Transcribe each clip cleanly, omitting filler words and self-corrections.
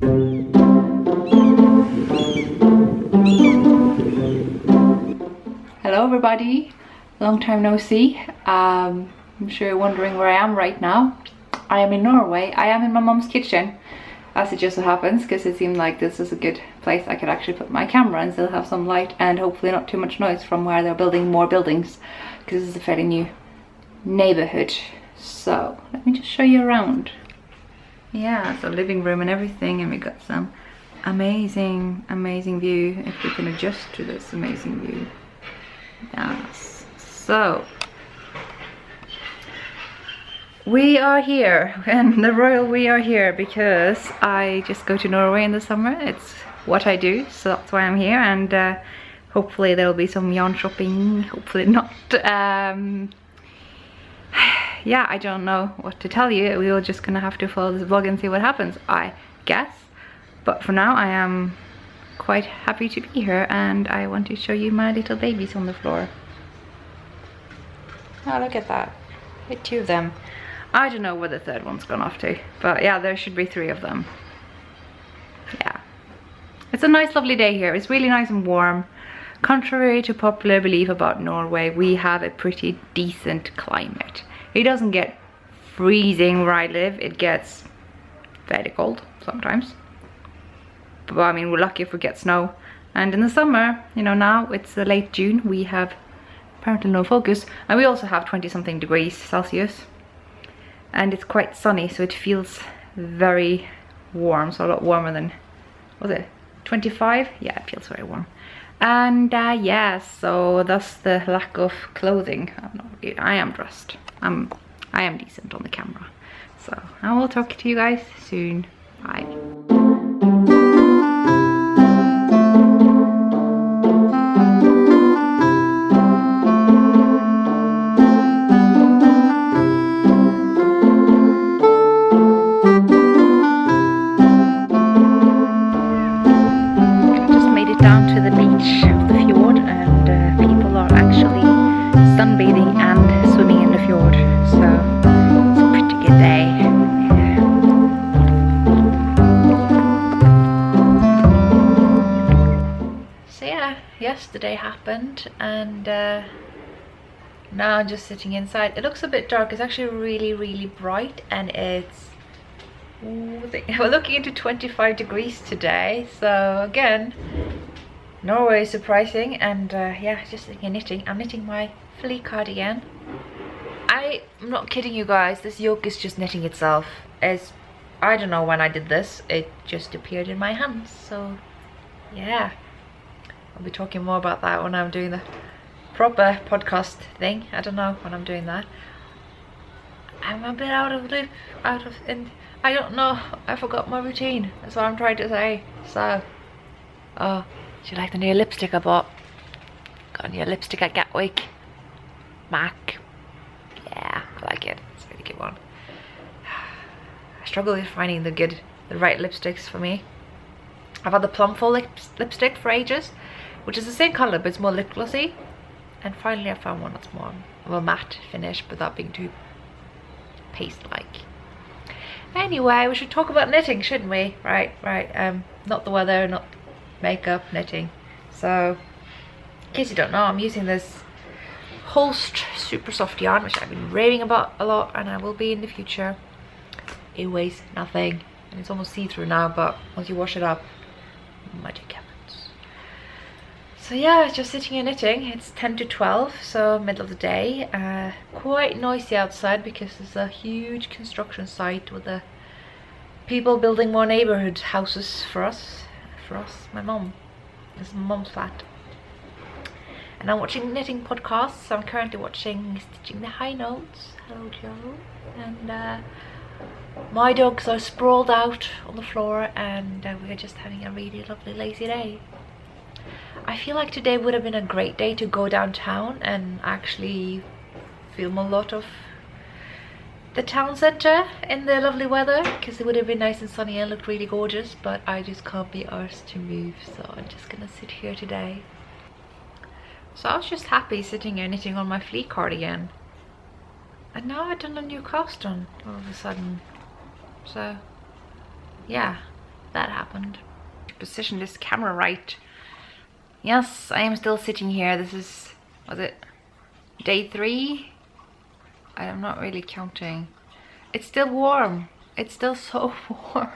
Hello everybody, long time no see. I'm sure you're wondering where I am right now. I am in Norway. I am in my mom's kitchen, as it just so happens, because it seemed like this is a good place I could actually put my camera and still have some light and hopefully not too much noise from where they're building more buildings, because this is a fairly new neighborhood. So let me just show you around. Yeah, so living room and everything, and we got some amazing view, if we can adjust to this amazing view. Yes, so we are here, and the royal we are here because I just go to Norway in the summer. It's what I do, so that's why I'm here, and hopefully there'll be some yarn shopping, hopefully not. Yeah, I don't know what to tell you. We're just gonna have to follow this vlog and see what happens, I guess. But for now I am quite happy to be here, and I want to show you my little babies on the floor. Oh, look at that. Two of them. I don't know where the third one's gone off to, but yeah, there should be 3 of them. Yeah. It's a nice lovely day here. It's really nice and warm. Contrary to popular belief about Norway, we have a pretty decent climate. It doesn't get freezing where I live. It gets fairly cold sometimes. But I mean, we're lucky if we get snow. And in the summer, you know, now it's late June, we have apparently no focus, and we also have 20 something degrees Celsius, and it's quite sunny, so it feels very warm, so a lot warmer than, was it 25? Yeah, it feels very warm. And yeah, so that's the lack of clothing. I am dressed. I am decent on the camera, so I will talk to you guys soon. Bye. Down to the beach of the fjord, and people are actually sunbathing and swimming in the fjord, so it's a pretty good day. So yeah, yesterday happened, and now I'm just sitting inside. It looks a bit dark. It's actually really bright, and it's, we're looking into 25 degrees today, so again, Norway is surprising. And yeah, just knitting. I'm knitting my fleece cardigan. I'm not kidding you guys, this yoke is just knitting itself. I don't know when I did this, it just appeared in my hands. So yeah, I'll be talking more about that when I'm doing the proper podcast thing. I don't know when I'm doing that. I'm a bit out of loop, and I don't know, I forgot my routine. That's what I'm trying to say. So, oh, do you like the new lipstick I bought? Got a new lipstick at Gatwick. MAC. Yeah, I like it. It's a really good one. I struggle with finding the right lipsticks for me. I've had the Plumful lipstick for ages, which is the same colour but it's more lip glossy. And finally I found one that's more of a matte finish without being too paste-like. Anyway, we should talk about knitting, shouldn't we? Right. Not the weather, not makeup, knitting. So, in case you don't know, I'm using this Holst super soft yarn, which I've been raving about a lot, and I will be in the future. It weighs nothing, and it's almost see-through now, but once you wash it up, magic happens. So yeah, just sitting and knitting. It's 10 to 12, so middle of the day. Quite noisy outside because there's a huge construction site with the people building more neighborhood houses for us, my mom. This is my mom's flat. And I'm watching knitting podcasts. I'm currently watching Stitching the High Notes. Hello Joe. And my dogs are sprawled out on the floor, and we're just having a really lovely lazy day. I feel like today would have been a great day to go downtown and actually film a lot of the town center in the lovely weather, because it would have been nice and sunny and looked really gorgeous, but I just can't be arsed to move, so I'm just gonna sit here today. So I was just happy sitting here knitting on my fleece cardigan, and now I've done a new cast on all of a sudden. So yeah, that happened. Position this camera right. Yes, I am still sitting here. This is, was it day 3? I'm not really counting. It's still warm. It's still so warm.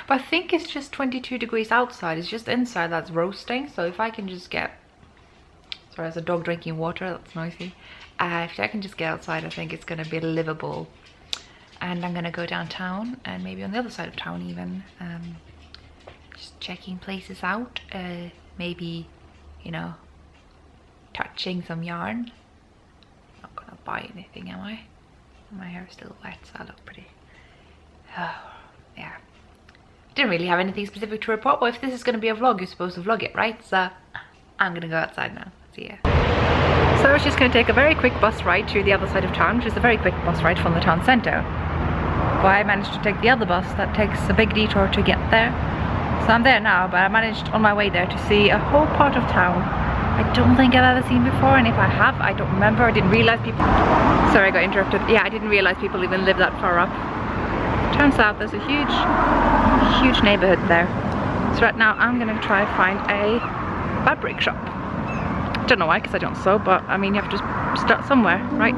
But I think it's just 22 degrees outside. It's just inside that's roasting. So if I can just get... Sorry, there's a dog drinking water. That's noisy. If I can just get outside, I think it's going to be livable. And I'm going to go downtown and maybe on the other side of town even. Just checking places out. Maybe, you know, touching some yarn. Not going to buy anything, am I? My hair is still wet, so I look pretty... Oh, yeah. Didn't really have anything specific to report, but if this is going to be a vlog, you're supposed to vlog it, right? So I'm going to go outside now. See ya. So I was just going to take a very quick bus ride to the other side of town, which is a very quick bus ride from the town centre. But I managed to take the other bus that takes a big detour to get there. So I'm there now, but I managed on my way there to see a whole part of town I don't think I've ever seen before, and if I have, I don't remember. I didn't realise people... Sorry, I got interrupted. Yeah, I didn't realise people even live that far up. Turns out there's a huge neighbourhood there. So right now I'm gonna try and find a fabric shop. Don't know why, because I don't sew, but I mean you have to start somewhere, right?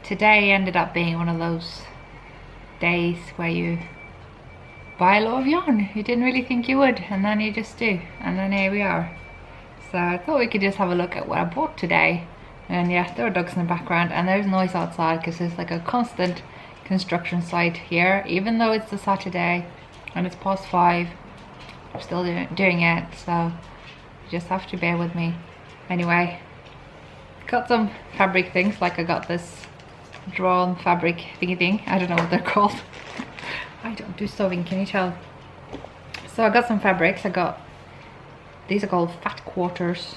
Today ended up being one of those days where you buy a lot of yarn. You didn't really think you would, and then you just do, and then here we are. So I thought we could just have a look at what I bought today. And yeah, there are dogs in the background and there's noise outside because there's like a constant construction site here, even though it's a Saturday and it's past 5. I'm still doing it, so you just have to bear with me. Anyway, got some fabric things, like I got this drawn fabric thingy thing. I don't know what they're called. I don't do sewing, can you tell? So I got some fabrics. I got, these are called fat quarters,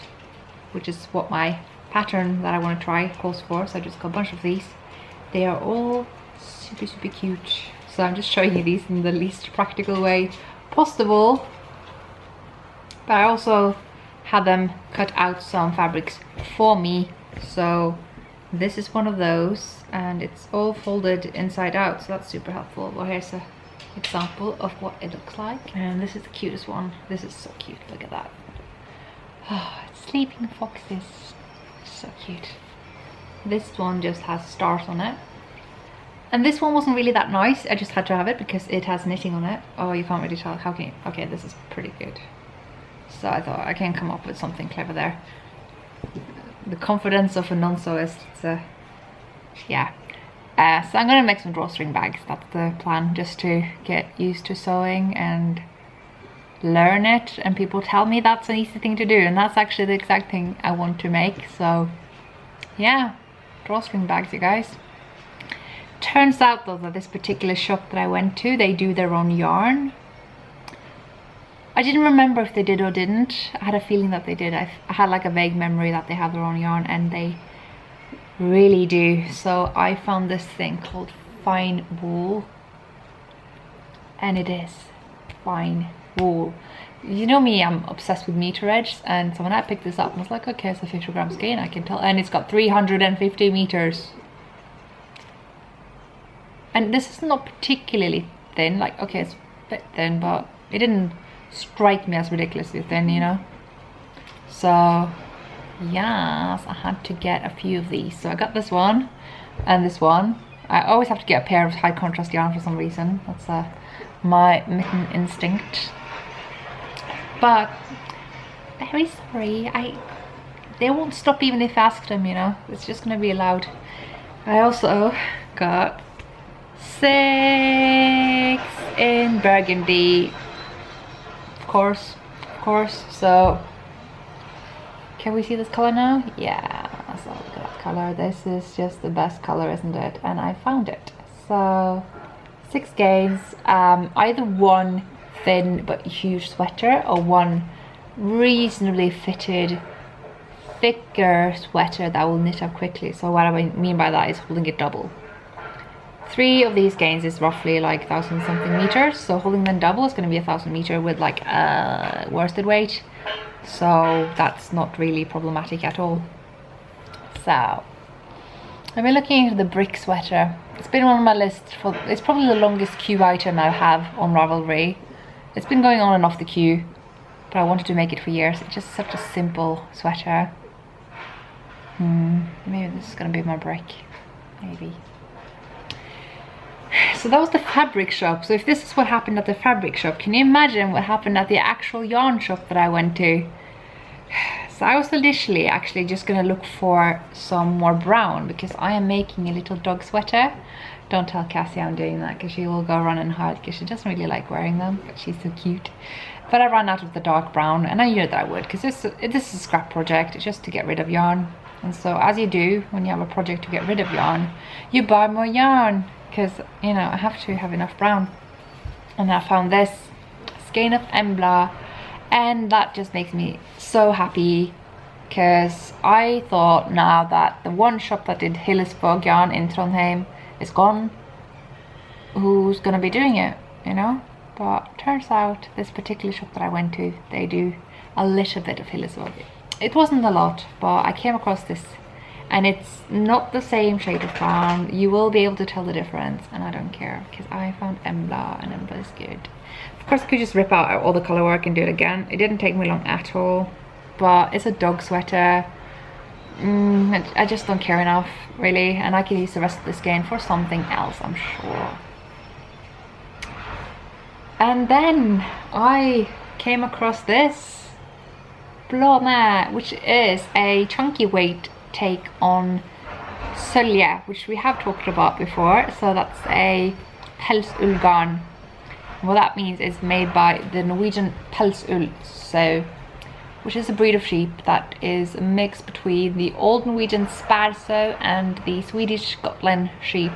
which is what my pattern that I want to try calls for. So I just got a bunch of these. They are all super cute. So I'm just showing you these in the least practical way possible. But I also had them cut out some fabrics for me. So this is one of those, and it's all folded inside out, so that's super helpful. Well, here's an example of what it looks like, and this is the cutest one. This is so cute, look at that. Oh, it's sleeping foxes, so cute. This one just has stars on it, and this one wasn't really that nice. I just had to have it because it has knitting on it. Oh, you can't really tell. How can you? Okay, this is pretty good. So I thought I can come up with something clever there. The confidence of a non-sewist. Yeah. So I'm gonna make some drawstring bags. That's the plan, just to get used to sewing and learn it. And people tell me that's an easy thing to do, and that's actually the exact thing I want to make. So yeah, drawstring bags, you guys. Turns out though that this particular shop that I went to, they do their own yarn. I didn't remember if they did or didn't. I had a feeling that they did. I had like a vague memory that they have their own yarn, and they really do. So I found this thing called fine wool, and it is fine wool. You know me, I'm obsessed with meter edge, and so when I picked this up I was like, okay, it's a 50 gram skein, I can tell, and it's got 350 meters. And this is not particularly thin, like, okay, it's a bit thin, but it didn't strike me as ridiculously thin, you know. So yes, I had to get a few of these. So I got this one and this one. I always have to get a pair of high contrast yarn for some reason. That's my mitten instinct. But very sorry, they won't stop even if I ask them, you know. It's just gonna be allowed. I also got 6 in burgundy. Of course. So can we see this color now? Yeah, so look at that color. This is just the best color, isn't it? And I found it. So 6 skeins, either one thin but huge sweater or one reasonably fitted thicker sweater that will knit up quickly. So what I mean by that is holding it double. 3 of these skeins is roughly like 1,000 something meters, so holding them double is going to be 1,000 meter with like worsted weight, so that's not really problematic at all. So I've been looking into the brick sweater. It's been on my list for, it's probably the longest queue item I have on Ravelry. It's been going on and off the queue, but I wanted to make it for years. It's just such a simple sweater. Maybe this is going to be my brick, maybe. So that was the fabric shop. So if this is what happened at the fabric shop, can you imagine what happened at the actual yarn shop that I went to? So I was initially actually just gonna look for some more brown because I am making a little dog sweater. Don't tell Cassie I'm doing that because she will go run and hide because she doesn't really like wearing them, but she's so cute. But I ran out of the dark brown and I knew that I would because this is a scrap project. It's just to get rid of yarn. And so as you do when you have a project to get rid of yarn, you buy more yarn. Because, you know, I have to have enough brown. And I found this skein of Embla, and that just makes me so happy because I thought now that the one shop that did Hillesvåg yarn in Trondheim is gone, who's gonna be doing it, you know? But turns out this particular shop that I went to, they do a little bit of Hillesvåg. It wasn't a lot, but I came across this. And it's not the same shade of brown. You will be able to tell the difference, and I don't care because I found Embla and Embla is good. Of course I could just rip out all the color work and do it again. It didn't take me long at all, but it's a dog sweater. I just don't care enough really, and I could use the rest of the skein for something else, I'm sure. And then I came across this Blåne, which is a chunky weight take on sølje, which we have talked about before. So that's a pelsull garn. What that means is made by the Norwegian pelsull, so which is a breed of sheep that is a mix between the old Norwegian Spärso and the Swedish Gotland sheep.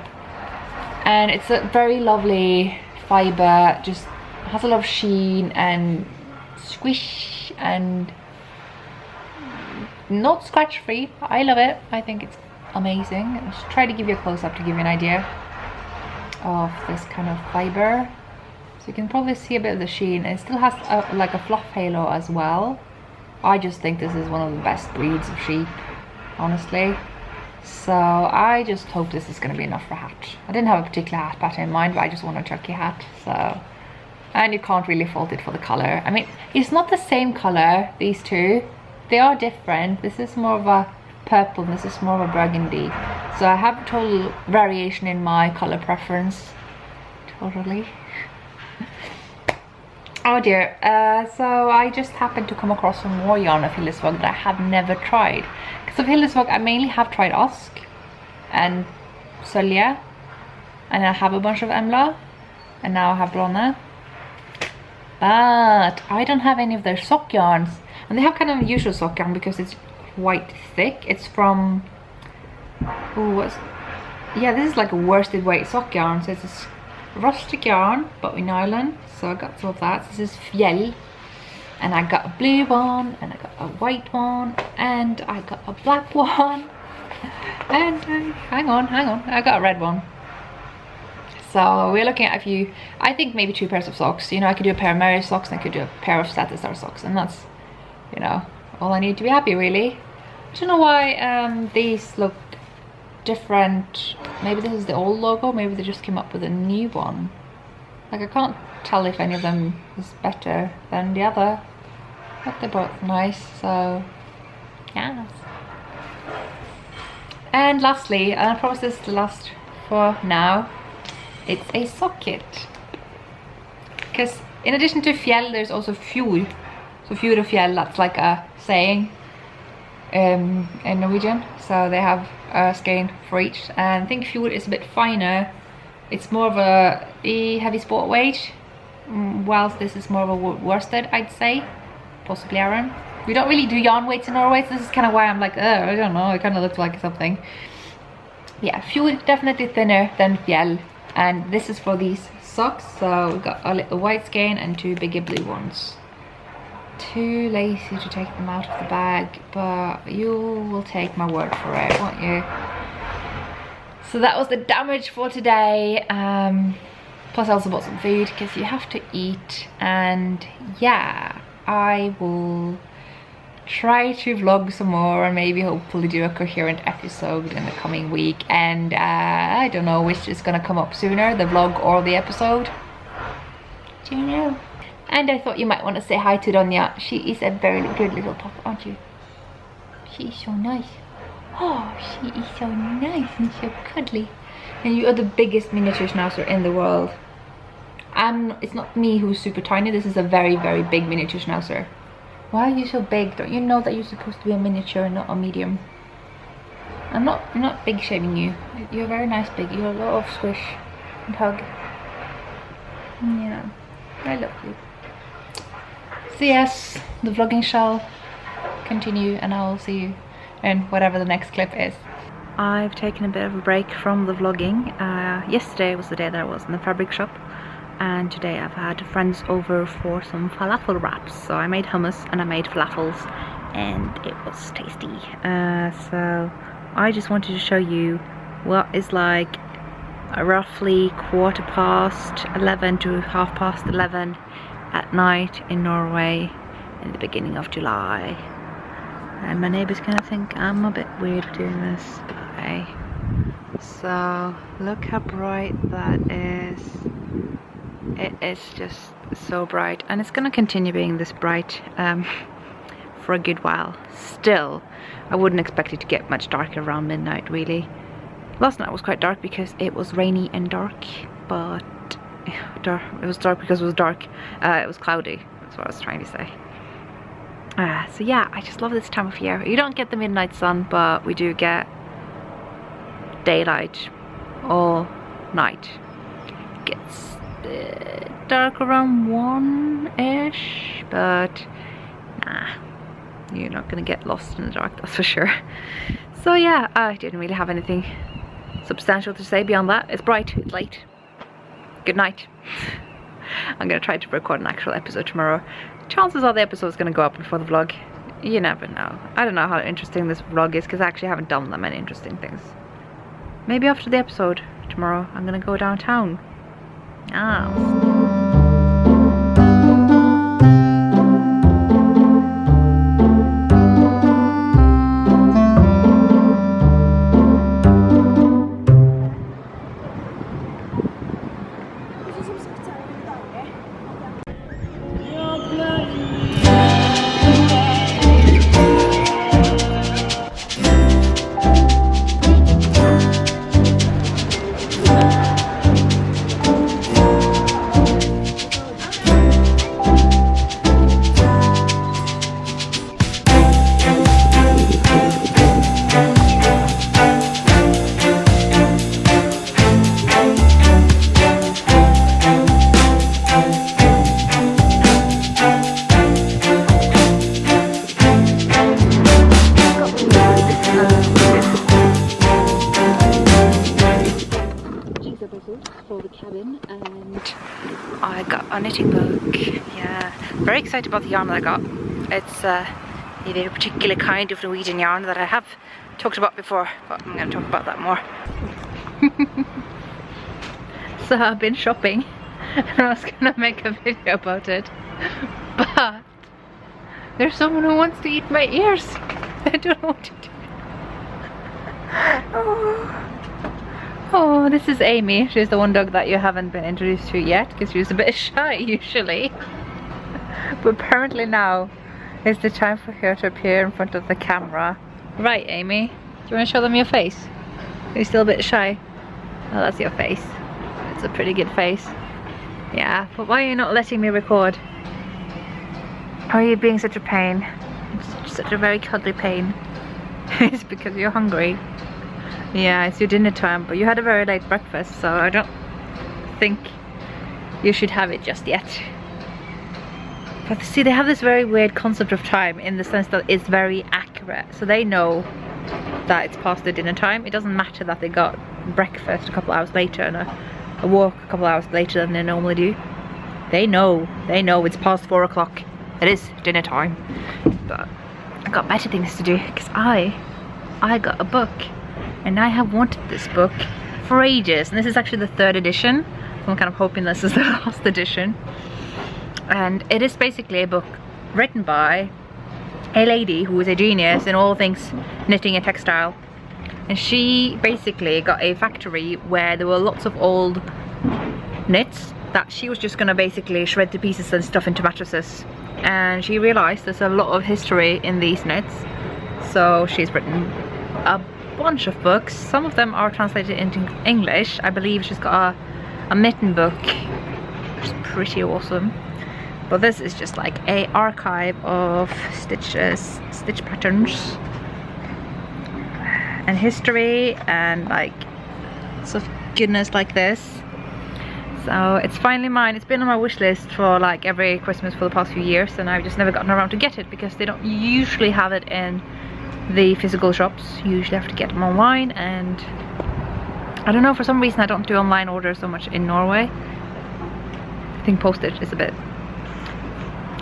And it's a very lovely fiber, just has a lot of sheen and squish and not scratch free. I love it. I think it's amazing. I'll just try to give you a close-up to give you an idea of this kind of fiber. So you can probably see a bit of the sheen. It still has like a fluff halo as well. I just think this is one of the best breeds of sheep, honestly. So I just hope this is going to be enough for a hat. I didn't have a particular hat pattern in mind, but I just want a turkey hat. So, and you can't really fault it for the color. I mean, it's not the same color, these two. They are different. This is more of a purple, this is more of a burgundy. So I have a total variation in my color preference. Totally. Oh dear. So I just happened to come across some more yarn of Hillesvåg that I have never tried. Because of Hillesvåg I mainly have tried Ask and sølje, and I have a bunch of Embla, and now I have Blåne. But I don't have any of their sock yarns. And they have kind of an unusual sock yarn because it's quite thick. It's from, yeah, this is like a worsted weight sock yarn. So it's this rustic yarn, but in Ireland. So I got some of that. This is Fjell, and I got a blue one, and I got a white one, and I got a black one, and hang on, I got a red one. So we're looking at a few, I think maybe 2 pairs of socks. You know, I could do a pair of Mary socks, and I could do a pair of Satistar socks, and that's, you know, all I need to be happy really. I don't know why these look different. Maybe this is the old logo, maybe they just came up with a new one. Like I can't tell if any of them is better than the other, but they're both nice, so yes. And lastly, and I promise this is the last for now, it's a socket. Because in addition to fjell, there's also fjord. So fjord og fjell, that's like a saying in Norwegian. So they have a skein for each. And I think fjord is a bit finer. It's more of a heavy sport weight, whilst this is more of a worsted, I'd say. Possibly Aaron. We don't really do yarn weights in Norway, so this is kind of why I'm like, I don't know, it kind of looks like something. Yeah, fjord definitely thinner than fjell. And this is for these socks, so we've got a little white skein and 2 bigger blue ones. too lazy to take them out of the bag, but you will take my word for it, won't you? So that was the damage for today. Plus I also bought some food because you have to eat, and yeah, I will try to vlog some more and maybe hopefully do a coherent episode in the coming week. And I don't know which is gonna come up sooner, the vlog or the episode. Do you know? And I thought you might want to say hi to Donya. She is a very good little pup, aren't you? She is so nice. Oh, she is so nice and so cuddly. And you are the biggest miniature schnauzer in the world. It's not me who's super tiny. This is a very, very big miniature schnauzer. Why are you so big? Don't you know that you're supposed to be a miniature and not a medium? I'm not big shaming you. You're very nice big. You're a lot of squish and hug. Yeah, I love you. So yes, the vlogging shall continue, and I will see you in whatever the next clip is. I've taken a bit of a break from the vlogging. Yesterday was the day that I was in the fabric shop, and today I've had friends over for some falafel wraps. So I made hummus and I made falafels, and it was tasty. So I just wanted to show you what is like roughly 11:15 to 11:30 at night in Norway in the beginning of July. And my neighbour's gonna think I'm a bit weird for doing this, but hey. So look how bright that is. It is just so bright, and it's gonna continue being this bright for a good while. Still, I wouldn't expect it to get much darker around midnight, really. Last night was quite dark because it was rainy and dark, but it was dark because it was dark. It was cloudy, that's what I was trying to say. So yeah, I just love this time of year. You don't get the midnight sun, but we do get daylight all night. It gets dark around 1-ish, but nah, you're not gonna get lost in the dark, that's for sure. So yeah, I didn't really have anything substantial to say beyond that. It's bright, it's late. Good night. I'm gonna try to record an actual episode tomorrow. Chances are the episode is gonna go up before the vlog. You never know. I don't know how interesting this vlog is because I actually haven't done that many interesting things. Maybe after the episode tomorrow I'm gonna go downtown. For the cabin, and I got a knitting book. Yeah, very excited about the yarn that I got. It's a very particular kind of Norwegian yarn that I have talked about before, but I'm going to talk about that more. So I've been shopping and I was going to make a video about it, but there's someone who wants to eat my ears. I don't know what to do. Oh, this is Amy. She's the one dog that you haven't been introduced to yet because she's a bit shy usually. But apparently now is the time for her to appear in front of the camera. Right, Amy? Do you want to show them your face? Are you still a bit shy? Oh, that's your face. It's a pretty good face. Yeah, but why are you not letting me record? Are you being such a pain? It's such a very cuddly pain. It's because you're hungry. Yeah, it's your dinner time, but you had a very late breakfast, so I don't think you should have it just yet. But see, they have this very weird concept of time in the sense that it's very accurate. So they know that it's past their dinner time. It doesn't matter that they got breakfast a couple hours later and a walk a couple hours later than they normally do. They know it's past 4 o'clock. it is dinner time, but I got better things to do because I got a book, and I have wanted this book for ages, and this is actually the 3rd edition, so I'm kind of hoping this is the last edition. And it is basically a book written by a lady who is a genius in all things knitting and textile, and she basically got a factory where there were lots of old knits that she was just gonna basically shred to pieces and stuff into mattresses. And she realized there's a lot of history in these knits, so she's written a bunch of books. Some of them are translated into English. I believe she's got a mitten book, which is pretty awesome. But this is just like a archive of stitch patterns and history and like sort of goodness like this. So it's finally mine. It's been on my wish list for like every Christmas for the past few years, and I've just never gotten around to get it because they don't usually have it in the physical shops. You usually have to get them online, and I don't know, for some reason I don't do online orders so much in Norway. I think postage is a bit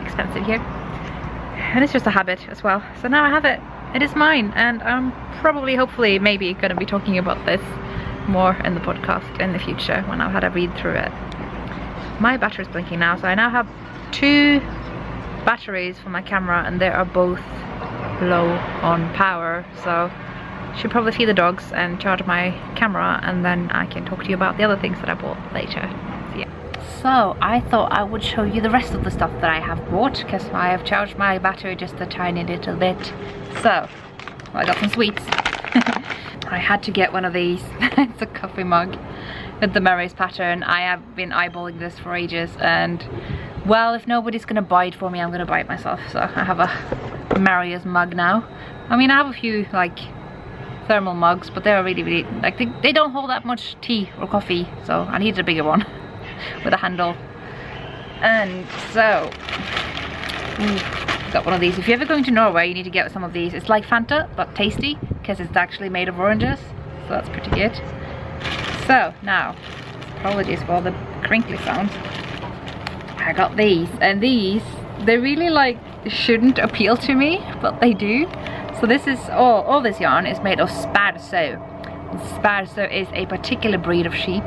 expensive here, and it's just a habit as well. So now I have it. It is mine, and I'm probably, hopefully, maybe going to be talking about this more in the podcast in the future when I've had a read through it. My battery's blinking now, so I now have 2 batteries for my camera, and they are both low on power, so I should probably feed the dogs and charge my camera, and then I can talk to you about the other things that I bought later. So I thought I would show you the rest of the stuff that I have bought, because I have charged my battery just a tiny little bit. So I got some sweets. I had to get one of these. It's a coffee mug with the Mary's pattern. I have been eyeballing this for ages, and well, if nobody's gonna buy it for me, I'm gonna buy it myself. So I have a Mary's mug now. I mean, I have a few like thermal mugs, but they're really like they don't hold that much tea or coffee, so I needed a bigger one with a handle. And so got one of these. If you're ever going to Norway, you need to get some of these. It's like Fanta but tasty because it's actually made of oranges, so that's pretty good. So now, apologies for the crinkly sound, I got these, and these, they really like shouldn't appeal to me, but they do. So this is all this yarn is made of sparso. Sparso is a particular breed of sheep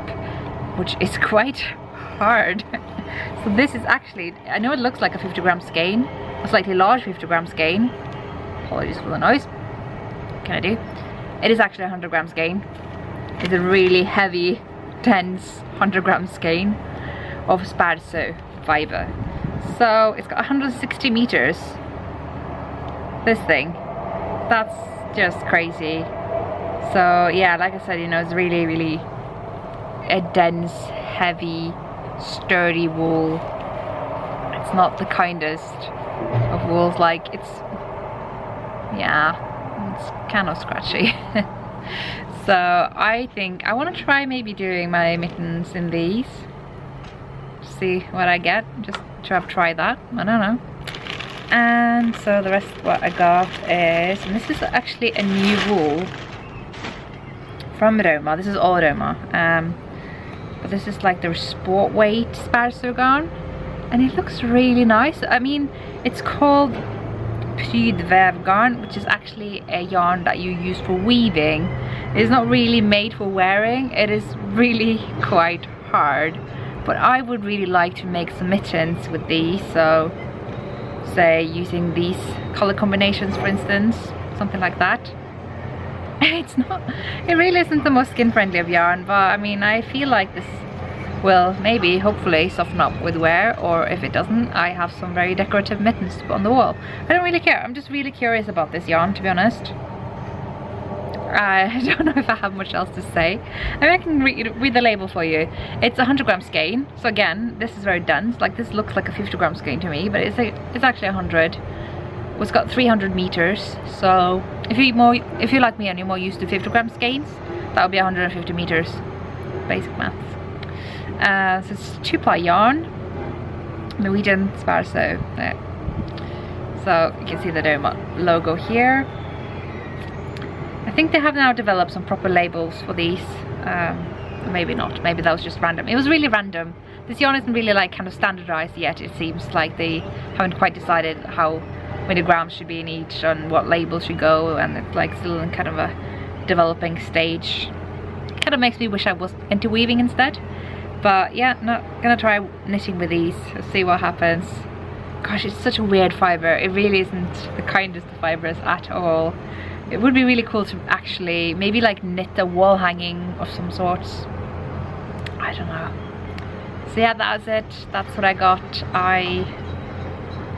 which is quite hard. So this is actually, I know it looks like a 50-gram skein, a slightly large 50-gram skein. Apologies for the noise. What can I do? It is actually a 100-gram skein. It's a really heavy, dense 100-gram skein of sparso fiber. So it's got 160 meters. This thing. That's just crazy. So yeah, like I said, you know, it's really a dense, heavy, sturdy wool. It's not the kindest of wools, like it's kind of scratchy. So I think I want to try maybe doing my mittens in these, see what I get, just to have tried that, I don't know. And so the rest of what I got is, and this is actually a new wool from Roma. This is all Roma, but this is like the sport weight sparso yarn, and it looks really nice. I mean, it's called prydväv yarn, which is actually a yarn that you use for weaving. It's not really made for wearing. It is really quite hard, but I would really like to make some mittens with these. So say using these color combinations, for instance, something like that. It really isn't the most skin friendly of yarn, but I mean, I feel like this will maybe hopefully soften up with wear, or if it doesn't, I have some very decorative mittens to put on the wall. I don't really care. I'm just really curious about this yarn, to be honest. I don't know if I have much else to say. I mean, I can read the label for you. It's a 100-gram skein, so again, this is very dense. Like, this looks like a 50-gram skein to me, but it's actually 100. It's got 300 meters, so if you like me and you're more used to 50-gram skeins, that would be 150 meters. Basic maths. So it's 2-ply yarn, Norwegian sparso. There. So you can see the Doma logo here. I think they have now developed some proper labels for these. Maybe not. Maybe that was just random. It was really random This yarn isn't really like kind of standardized yet. It seems like they haven't quite decided how many grams should be in each and what label should go, and it's like still in kind of a developing stage. It kind of makes me wish I was into weaving instead. But yeah, not gonna try knitting with these. Let's see what happens. Gosh, it's such a weird fibre. It really isn't the kindest of fibres at all. It would be really cool to actually maybe like knit a wall hanging of some sort. I don't know. So yeah, that was it. That's what I got.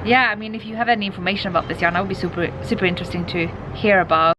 Yeah, I mean, if you have any information about this yarn, that would be super interesting to hear about.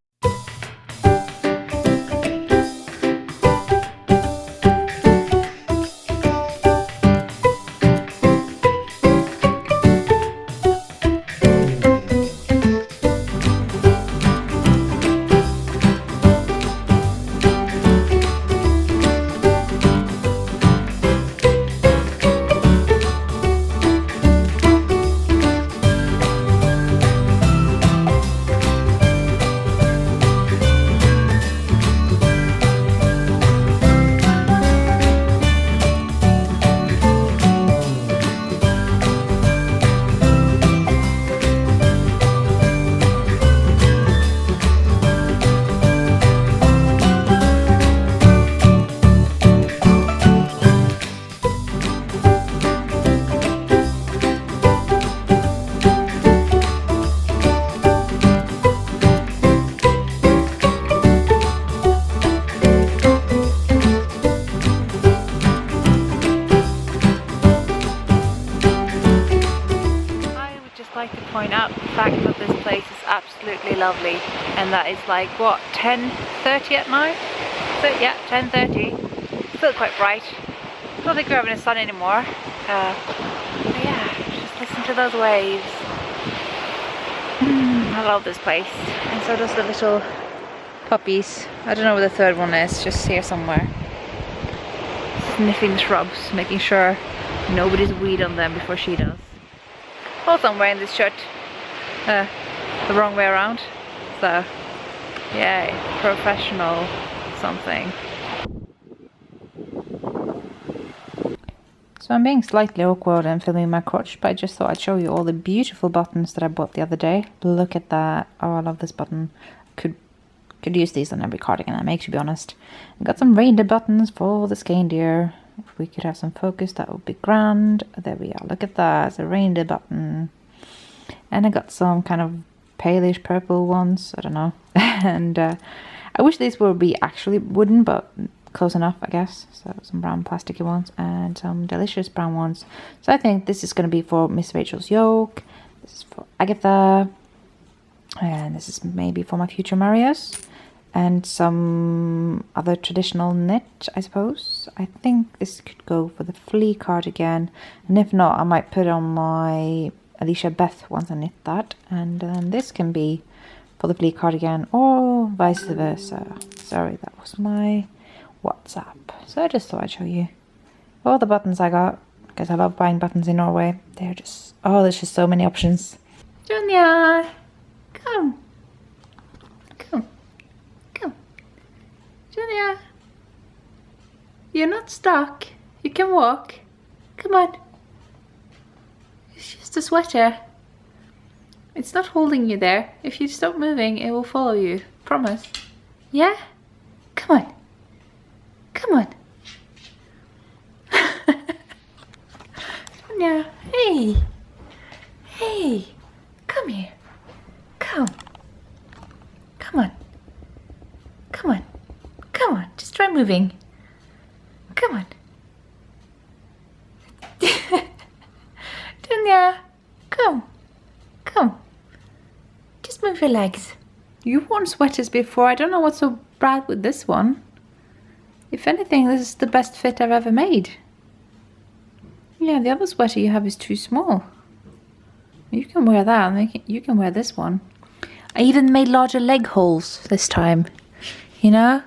Point out the fact that this place is absolutely lovely, and that is like what, 10:30 at night? So yeah, 10:30. Still quite bright. Don't think we're having a sun anymore. But yeah, just listen to those waves. I love this place, and so does the little puppies. I don't know where the third one is. Just here somewhere. Sniffing the shrubs, making sure nobody's weed on them before she does. Also, I'm wearing this shirt the wrong way around, so yeah, professional something. So I'm being slightly awkward and filming my crotch, but I just thought I'd show you all the beautiful buttons that I bought the other day. Look at that. Oh, I love this button. Could use these on every cardigan I make, to be honest. I got some reindeer buttons for the Skeindeer. If we could have some focus, that would be grand. There we are. Look at that. It's a reindeer button. And I got some kind of palish purple ones. I don't know. And I wish these would be actually wooden, but close enough, I guess. So some brown plasticky ones and some delicious brown ones. So I think this is going to be for Miss Rachel's yoke. This is for Agatha. And this is maybe for my future Marias. And some other traditional knit, I suppose. I think this could go for the flea cardigan. And if not, I might put on my Alicia Beth once I knit that. And then this can be for the flea cardigan or vice versa. Sorry, that was my WhatsApp. So I just thought I'd show you all the buttons I got. Because I love buying buttons in Norway. They're just, oh, there's just so many options. Junia, come. Julia, you're not stuck. You can walk. Come on. It's just a sweater. It's not holding you there. If you stop moving, it will follow you. Promise. Yeah? Come on. Come on. Julia, hey. Hey. Come here. Come. Come on. Come on. Come on, just try moving. Come on. Dunya, come. Come. Just move your legs. You've worn sweaters before. I don't know what's so bad with this one. If anything, this is the best fit I've ever made. Yeah, the other sweater you have is too small. You can wear that, and you can wear this one. I even made larger leg holes this time. You know?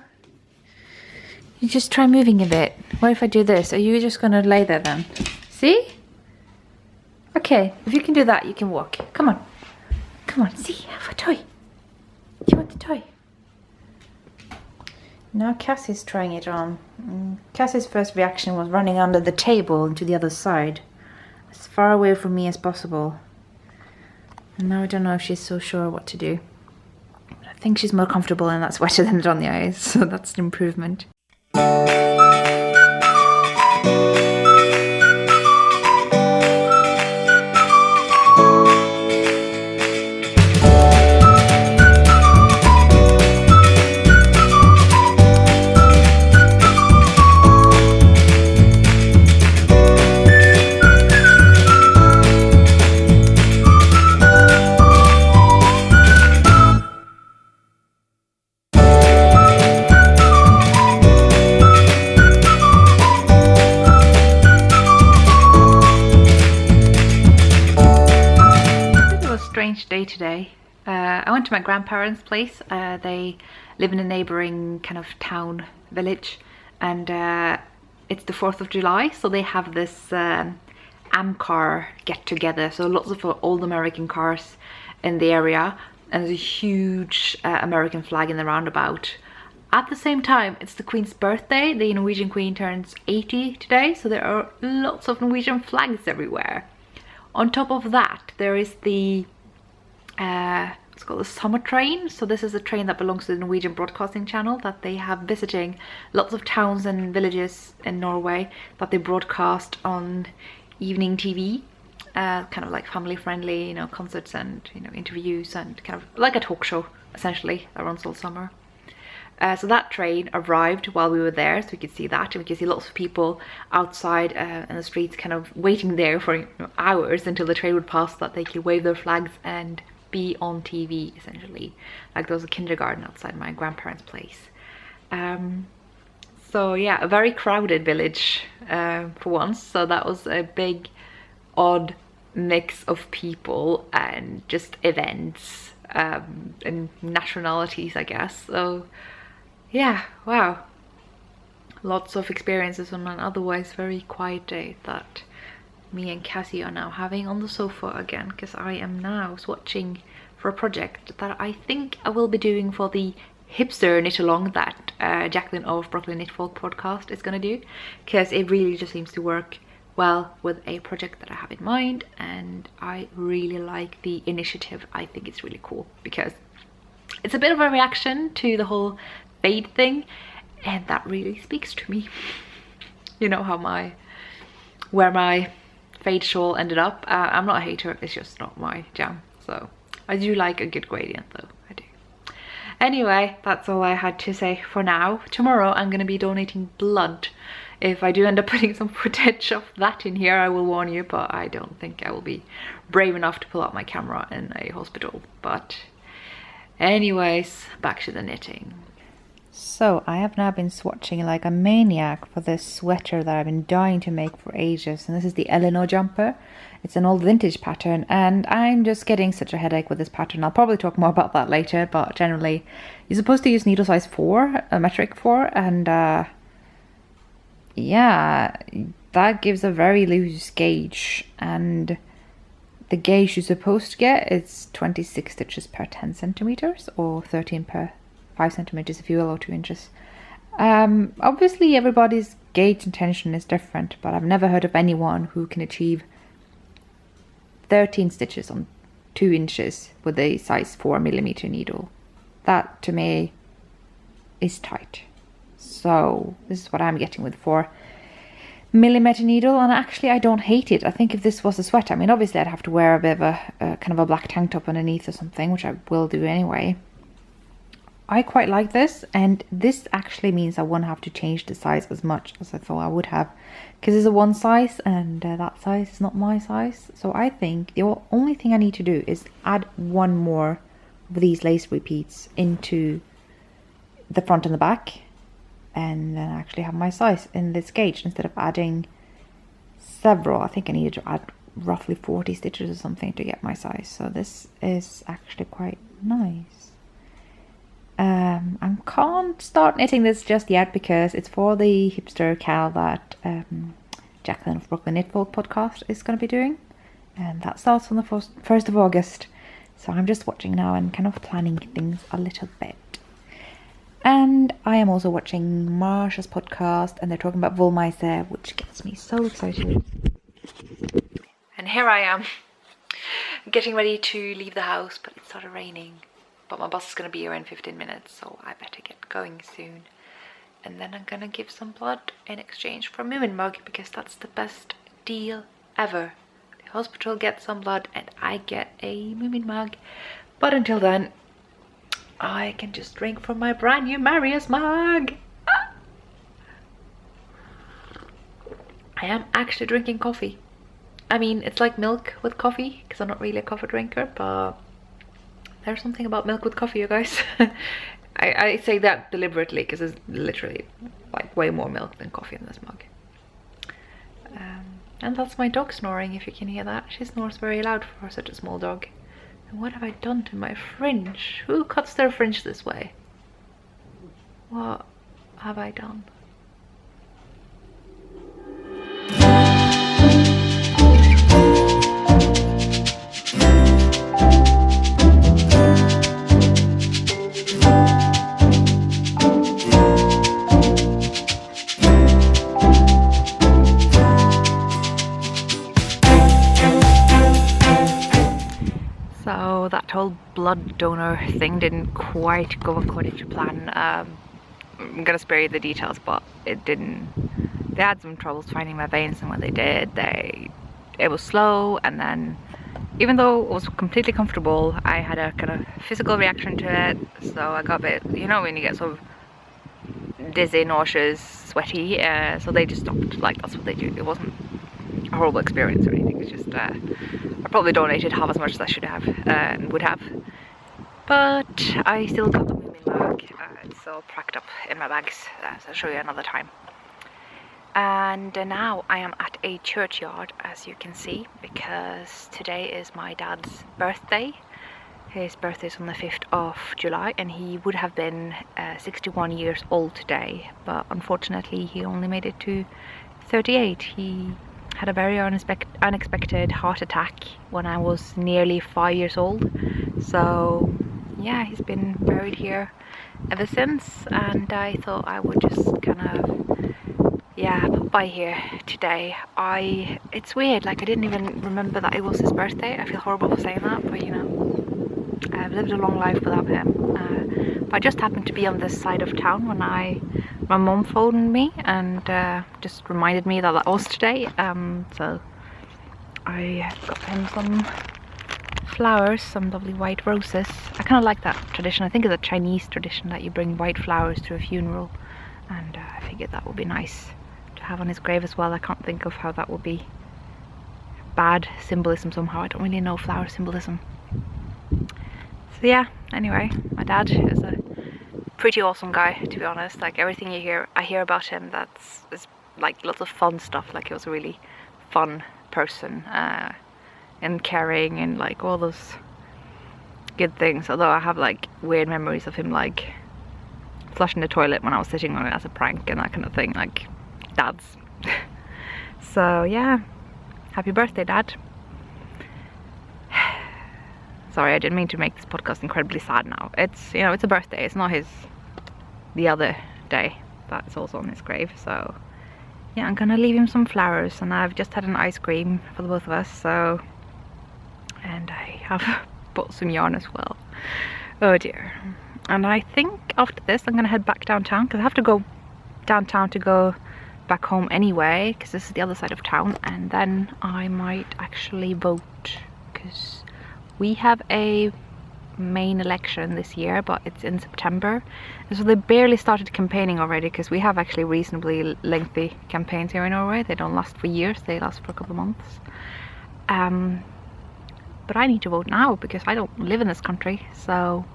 You just try moving a bit. What if I do this? Are you just going to lay there then? See? Okay, if you can do that, you can walk. Come on. Come on, see, have a toy. Do you want the toy? Now Cassie's trying it on. Cassie's first reaction was running under the table and to the other side, as far away from me as possible. And now I don't know if she's so sure what to do. But I think she's more comfortable in that sweater than it on the eyes, so that's an improvement. Day today. I went to my grandparents' place. They live in a neighbouring kind of town village, and it's the 4th of July, so they have this car get together, so lots of old American cars in the area, and there's a huge American flag in the roundabout. At the same time, it's the Queen's birthday. The Norwegian Queen turns 80 today, so there are lots of Norwegian flags everywhere. On top of that, there is the it's called the summer train. So this is a train that belongs to the Norwegian Broadcasting Channel that they have visiting lots of towns and villages in Norway that they broadcast on evening TV, kind of like family friendly, you know, concerts and, you know, interviews and kind of like a talk show essentially that runs all summer. So that train arrived while we were there, so we could see that, and we could see lots of people outside in the streets kind of waiting there for, you know, hours until the train would pass so that they could wave their flags and be on TV essentially. Like there was a kindergarten outside my grandparents' place. So yeah, a very crowded village for once, so that was a big odd mix of people and just events and nationalities, I guess. So yeah, wow, lots of experiences on an otherwise very quiet day that me and Cassie are now having on the sofa again, because I am now swatching for a project that I think I will be doing for the hipster knit along that Jacqueline of Brooklyn Knit Folk podcast is going to do, because it really just seems to work well with a project that I have in mind, and I really like the initiative. I think it's really cool because it's a bit of a reaction to the whole fade thing, and that really speaks to me. You know how where my fade shawl ended up. I'm not a hater, it's just not my jam. So I do like a good gradient though, I do. Anyway, that's all I had to say for now. Tomorrow I'm going to be donating blood. If I do end up putting some footage of that in here, I will warn you, but I don't think I will be brave enough to pull out my camera in a hospital. But anyways, back to the knitting. So I have now been swatching like a maniac for this sweater that I've been dying to make for ages, and this is the Eleanor jumper. It's an old vintage pattern, and I'm just getting such a headache with this pattern. I'll probably talk more about that later, but generally you're supposed to use needle size 4, a metric 4, and yeah, that gives a very loose gauge, and the gauge you're supposed to get is 26 stitches per 10 centimeters or 13 per 5 centimeters if you will, or 2 inches. Obviously everybody's gauge and tension is different, but I've never heard of anyone who can achieve 13 stitches on 2 inches with a size 4mm needle. That to me is tight. So this is what I'm getting with 4mm needle, and actually I don't hate it. I think if this was a sweater, I mean obviously I'd have to wear a bit of a kind of a black tank top underneath or something, which I will do anyway. I quite like this, and this actually means I won't have to change the size as much as I thought I would have, because it's a one size and that size is not my size. So I think the only thing I need to do is add one more of these lace repeats into the front and the back, and then I actually have my size in this gauge instead of adding several. I think I needed to add roughly 40 stitches or something to get my size, so this is actually quite nice. I can't start knitting this just yet because it's for the hipster cow that Jacqueline of Brooklyn Knit Folk podcast is going to be doing, and that starts on the 1st of August. So I'm just watching now and kind of planning things a little bit. And I am also watching Marsha's podcast, and they're talking about Wollmeister, which gets me so excited. And here I am, getting ready to leave the house, but it started raining. But my bus is going to be here in 15 minutes, so I better get going soon. And then I'm going to give some blood in exchange for a Moomin mug, because that's the best deal ever. The hospital gets some blood and I get a Moomin mug. But until then, I can just drink from my brand new Marius mug. I am actually drinking coffee. I mean, it's like milk with coffee, because I'm not really a coffee drinker, but there's something about milk with coffee, you guys. I say that deliberately, because there's literally like way more milk than coffee in this mug. And that's my dog snoring, if you can hear that. She snores very loud for such a small dog. And what have I done to my fringe? Who cuts their fringe this way? What have I done? So that whole blood donor thing didn't quite go according to plan. I'm gonna spare you the details, but it didn't. They had some troubles finding my veins, and when they did, it was slow. And then, even though it was completely comfortable, I had a kind of physical reaction to it. So I got a bit, you know, when you get sort of dizzy, nauseous, sweaty. So they just stopped. Like, that's what they do. It wasn't a horrible experience or anything. It's just I probably donated half as much as I should have and would have, but I still got the Moomin mug. It's all packed up in my bags, so I'll show you another time. And now I am at a churchyard, as you can see, because today is my dad's birthday. His birthday is on the 5th of July, and he would have been 61 years old today, but unfortunately he only made it to 38. He had a very unexpected heart attack when I was nearly 5 years old. So yeah, he's been buried here ever since, and I thought I would just kind of, yeah, pop by here today. It's weird, like I didn't even remember that it was his birthday. I feel horrible for saying that, but you know, I've lived a long life without him. But I just happened to be on this side of town when my mom phoned me and just reminded me that was today. So I got him some flowers, some lovely white roses. I kind of like that tradition. I think it's a Chinese tradition that you bring white flowers to a funeral, and I figured that would be nice to have on his grave as well. I can't think of how that would be bad symbolism somehow. I don't really know flower symbolism. So yeah, anyway, my dad is a pretty awesome guy, to be honest. Like everything I hear about him, is like lots of fun stuff. Like he was a really fun person, and caring, and like all those good things. Although I have like weird memories of him like flushing the toilet when I was sitting on it as a prank and that kind of thing, like dads. So yeah, happy birthday, Dad. Sorry, I didn't mean to make this podcast incredibly sad now. It's, you know, it's a birthday. It's not the other day that's also on his grave. So yeah, I'm gonna leave him some flowers, and I've just had an ice cream for the both of us, so, and I have bought some yarn as well. Oh dear. And I think after this I'm gonna head back downtown, because I have to go downtown to go back home anyway, because this is the other side of town, and then I might actually vote, because we have a main election this year, but it's in September, and so they barely started campaigning already, because we have actually reasonably lengthy campaigns here in Norway. They don't last for years, they last for a couple of months. But I need to vote now because I don't live in this country, so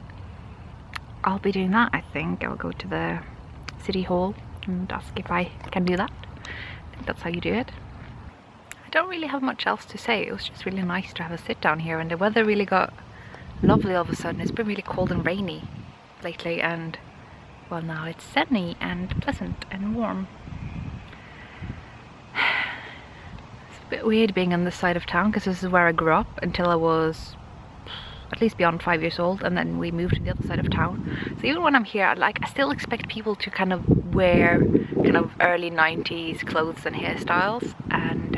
I'll be doing that. I think I'll go to the city hall and ask if I can do that. I think that's how you do it. I don't really have much else to say. It was just really nice to have a sit down here, and the weather really got lovely all of a sudden. It's been really cold and rainy lately, and well, now it's sunny and pleasant and warm. It's a bit weird being on this side of town, because this is where I grew up until I was at least beyond 5 years old, and then we moved to the other side of town. So even when I'm here, I still expect people to kind of wear kind of early 90s clothes and hairstyles, and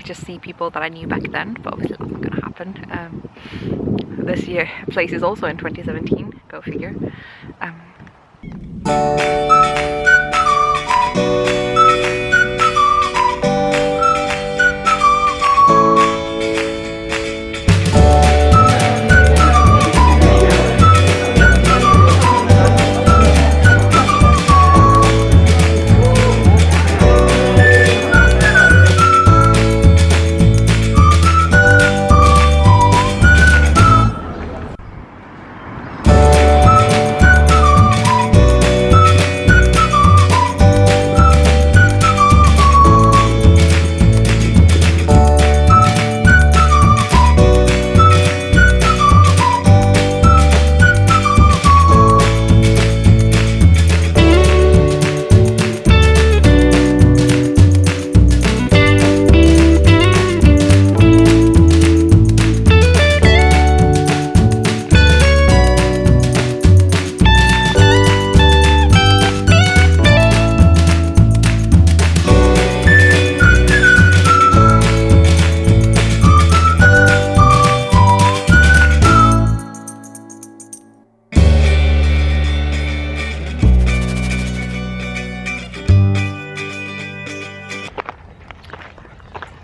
just see people that I knew back then, but obviously that's not going to happen. This year, place is also in 2017, go figure.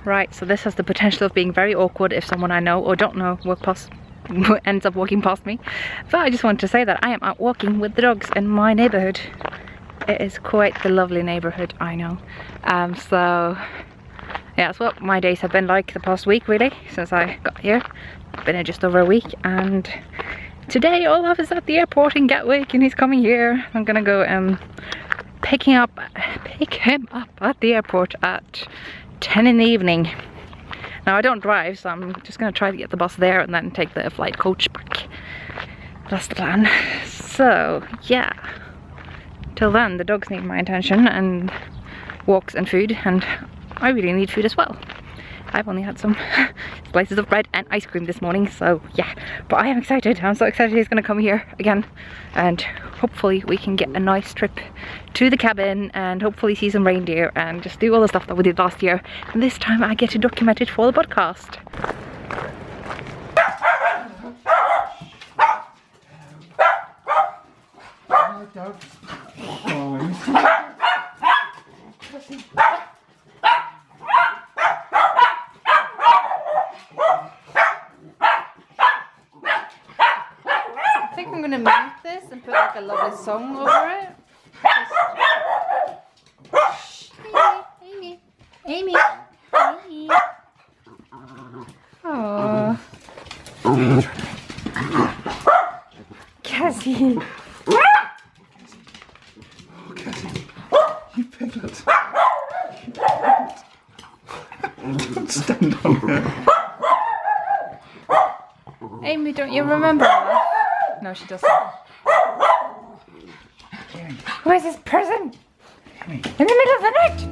Right, so this has the potential of being very awkward if someone I know or don't know ends up walking past me. But I just wanted to say that I am out walking with the dogs in my neighbourhood. It is quite the lovely neighbourhood, I know. So yeah, that's what my days have been like the past week, really, since I got here. I've been here just over a week, and today Olaf is at the airport in Gatwick and he's coming here. I'm gonna go pick him up at the airport at 10 in the evening. Now I don't drive, so I'm just going to try to get the bus there and then take the flight coach back. That's the plan. So yeah, till then the dogs need my attention and walks and food, and I really need food as well. I've only had some slices of bread and ice cream this morning, so yeah, but I am excited. I'm so excited he's going to come here again, and hopefully we can get a nice trip to the cabin and hopefully see some reindeer and just do all the stuff that we did last year, and this time I get to document it for the podcast. I think I'm gonna mount this and put like a lovely song over it. Amy, Amy, Amy. Oh, Cassie. Oh, Cassie, you piglet. Don't stand on her. Amy, don't you remember her? No, she doesn't. Who is this person? Amy. In the middle of the night?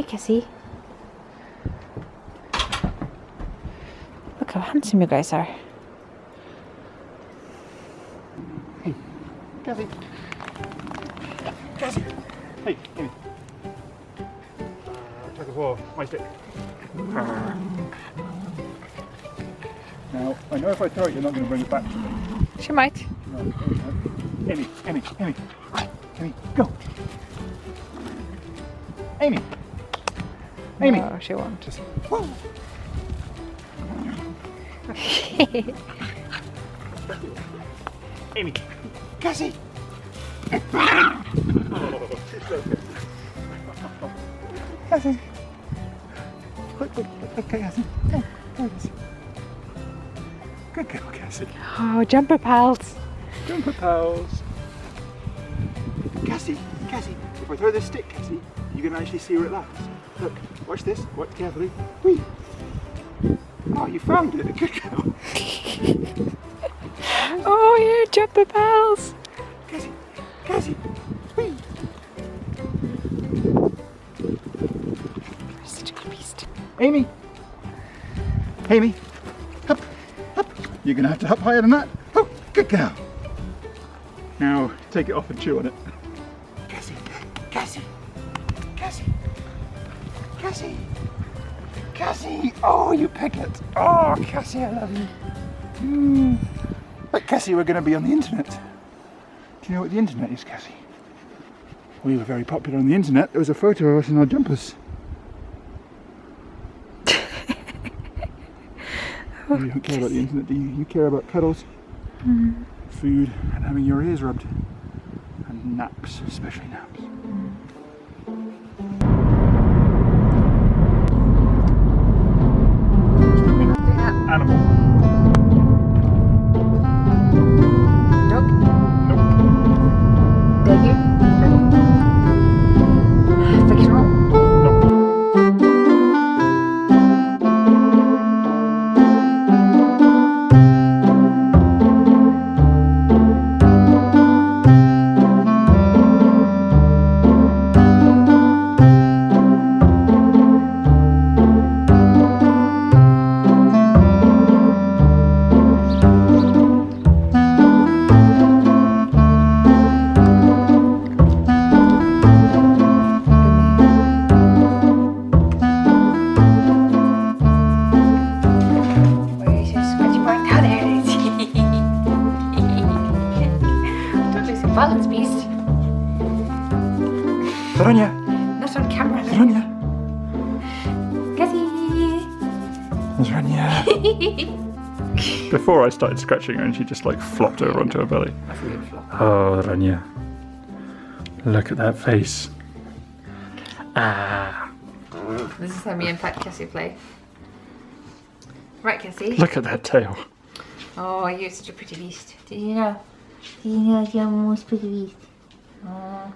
Cassie. Look how handsome you guys are. Hey, Cassie. Cassie. Hey, Amy. Tug of war, my stick. Now, I know if I throw it, you're not going to bring it back to me. She might. No, Amy, Amy, Amy. Amy, go. Amy. Amy. No, she won't. Just, whoa. Amy. Cassie. Cassie. Look, Cassie. Go, Cassie. Good girl, Cassie. Oh, jumper pals. Jumper pals. Cassie, if I throw this stick, Cassie, you can actually see where it lands. Look, watch this. Watch carefully. Whee! Oh, you found it. Good girl. Oh, yeah, jumper pals. Cassie. Whee! You're such a good beast. Amy. Up. You're going to have to hop higher than that. Oh, good girl. Now, take it off and chew on it. Cassie! Oh, you piglet! Oh, Cassie, I love you. But Cassie, we're going to be on the internet. Do you know what the internet is, Cassie? We were very popular on the internet. There was a photo of us in our jumpers. You don't care about the internet, do you? You care about cuddles, food, and having your ears rubbed. And naps, especially naps. Animal. Dog? Nope. Dagger? Fictional? Nope. Balance beast. Rania! Not on camera. Rania! Cassie. Rania! Before I started scratching her and she just like flopped over onto her belly. Oh, Rania. Look at that face. Ah. This is how me and Fat Cassie play. Right, Cassie. Look at that tail. Oh, you're such a pretty beast. Did you know? Did you know you're the most pretty beast? Oh.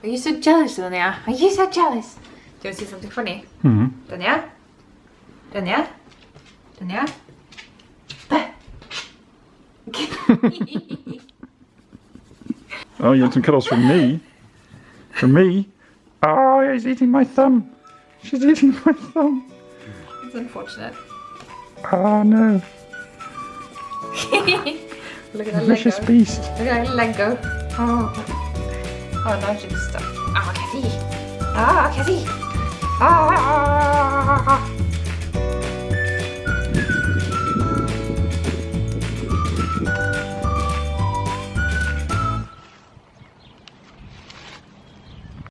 Are you so jealous, Donia? Are you so jealous? Do you want to see something funny? Mm-hmm. Donia? Donia? Donia? Bah. Oh, you want some cuddles from me? From me? Oh, he's eating my thumb. She's eating my thumb. It's unfortunate. Oh no. Look at that Vicious Lego. beast. Look at that Lego. Oh. Oh, now she can stop. Ah, Cassie. Ah, Cassie. Ah.